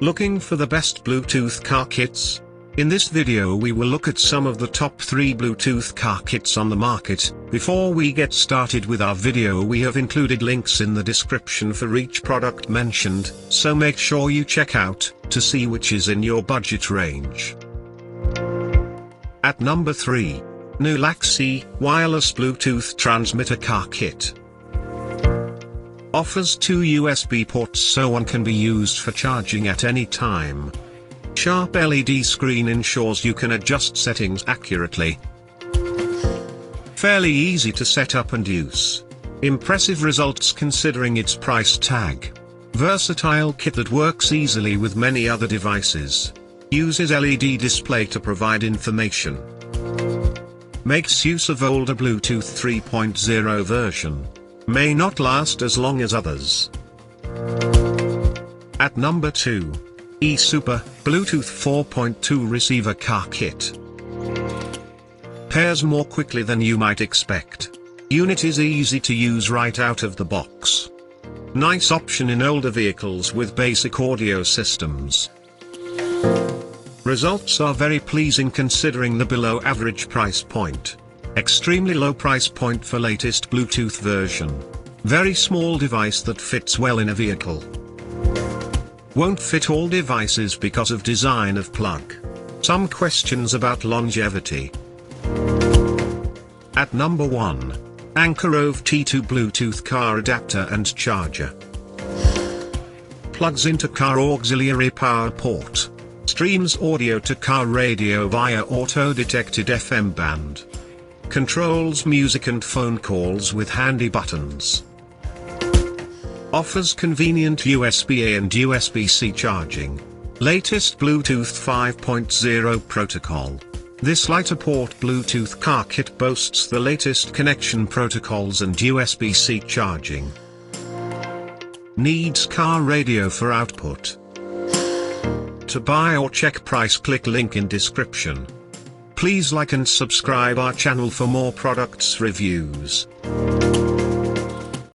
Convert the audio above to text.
Looking for the best Bluetooth car kits? In this video we will look at some of the top 3 Bluetooth car kits on the market. Before we get started with our video, we have included links in the description for each product mentioned, so make sure you check out, to see which is in your budget range. At number 3. Nulaxy Wireless Bluetooth Transmitter Car Kit. Offers 2 USB ports so one can be used for charging at any time. Sharp LED screen ensures you can adjust settings accurately. Fairly easy to set up and use. Impressive results considering its price tag. Versatile kit that works easily with many other devices. Uses LED display to provide information. Makes use of older Bluetooth 3.0 version. May not last as long as others. At number 2. Esuper Bluetooth 4.2 Receiver Car Kit. Pairs more quickly than you might expect. Unit is easy to use right out of the box. Nice option in older vehicles with basic audio systems. Results are very pleasing considering the below average price point. Extremely low price point for latest Bluetooth version. Very small device that fits well in a vehicle. Won't fit all devices because of design of plug. Some questions about longevity. At number 1. Anker ROAV T2 Bluetooth Car Adapter and Charger. Plugs into car auxiliary power port. Streams audio to car radio via auto-detected FM band. Controls music and phone calls with handy buttons. Offers convenient USB-A and USB-C charging. Latest Bluetooth 5.0 protocol. This lighter port Bluetooth car kit boasts the latest connection protocols and USB-C charging. Needs car radio for output. To buy or check price, click link in description. Please like and subscribe our channel for more products reviews.